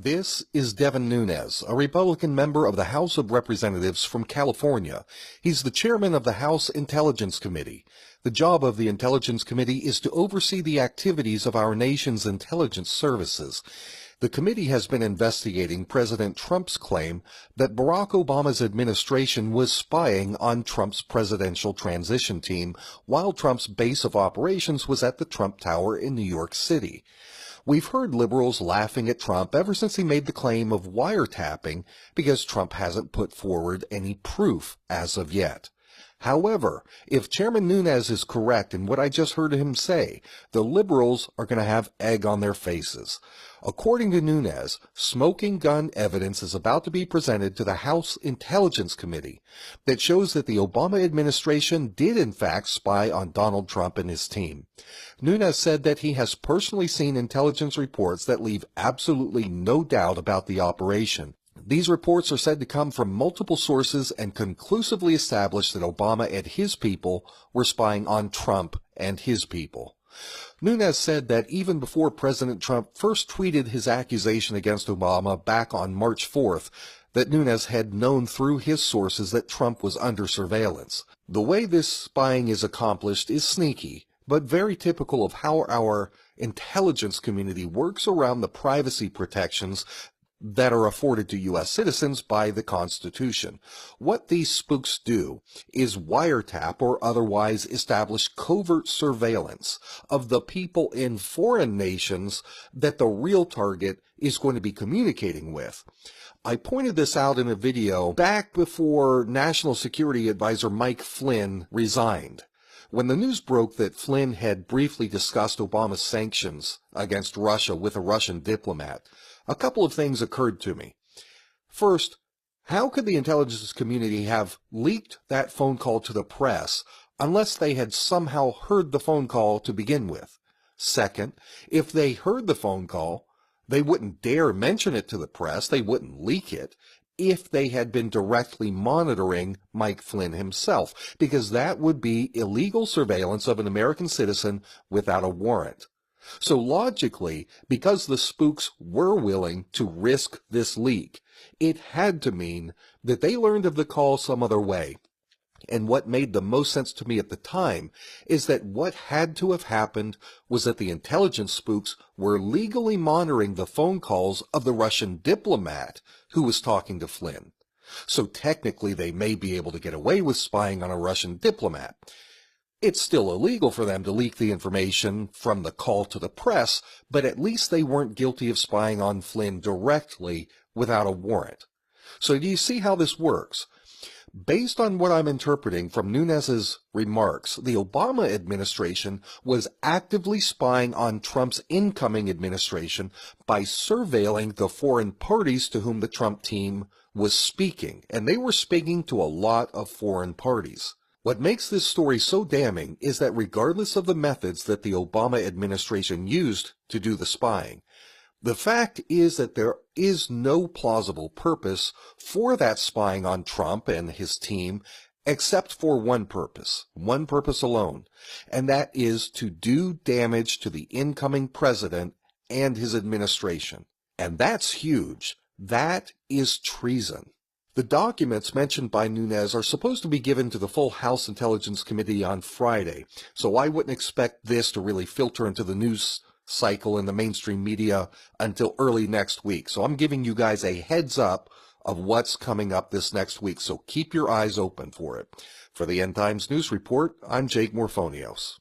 This is Devin Nunes, a Republican member of the House of Representatives from California. He's the chairman of the House Intelligence Committee. The job of the Intelligence Committee is to oversee the activities of our nation's intelligence services. The committee has been investigating President Trump's claim that Barack Obama's administration was spying on Trump's presidential transition team while Trump's base of operations was at the Trump Tower in New York City. We've heard liberals laughing at Trump ever since he made the claim of wiretapping because Trump hasn't put forward any proof as of yet. However, if Chairman Nunes is correct in what I just heard him say, the liberals are going to have egg on their faces. According to Nunes, smoking gun evidence is about to be presented to the House Intelligence Committee that shows that the Obama administration did in fact spy on Donald Trump and his team. Nunes said that he has personally seen intelligence reports that leave absolutely no doubt about the operation. These reports are said to come from multiple sources and conclusively establish that Obama and his people were spying on Trump and his people. Nunes said that even before President Trump first tweeted his accusation against Obama back on March 4th, that Nunes had known through his sources that Trump was under surveillance. The way this spying is accomplished is sneaky, but very typical of how our intelligence community works around the privacy protections that are afforded to U.S. citizens by the Constitution. What these spooks do is wiretap or otherwise establish covert surveillance of the people in foreign nations that the real target is going to be communicating with. I pointed this out in a video back before National Security Advisor Mike Flynn resigned. When the news broke that Flynn had briefly discussed Obama's sanctions against Russia with a Russian diplomat, a couple of things occurred to me. First, how could the intelligence community have leaked that phone call to the press unless they had somehow heard the phone call to begin with? Second, if they heard the phone call, they wouldn't dare mention it to the press, they wouldn't leak it, if they had been directly monitoring Mike Flynn himself, because that would be illegal surveillance of an American citizen without a warrant. So logically, because the spooks were willing to risk this leak, it had to mean that they learned of the call some other way. And what made the most sense to me at the time is that what had to have happened was that the intelligence spooks were legally monitoring the phone calls of the Russian diplomat who was talking to Flynn. So technically they may be able to get away with spying on a Russian diplomat. It's still illegal for them to leak the information from the call to the press, but at least they weren't guilty of spying on Flynn directly without a warrant. So do you see how this works? Based on what I'm interpreting from Nunes's remarks, the Obama administration was actively spying on Trump's incoming administration by surveilling the foreign parties to whom the Trump team was speaking, and they were speaking to a lot of foreign parties. What makes this story so damning is that regardless of the methods that the Obama administration used to do the spying, the fact is that there is no plausible purpose for that spying on Trump and his team except for one purpose alone, and that is to do damage to the incoming president and his administration. And that's huge. That is treason. The documents mentioned by Nunes are supposed to be given to the full House Intelligence Committee on Friday, so I wouldn't expect this to really filter into the news cycle in the mainstream media until early next week. So I'm giving you guys a heads up of what's coming up this next week, so keep your eyes open for it. For the End Times News Report, I'm Jake Morphonios.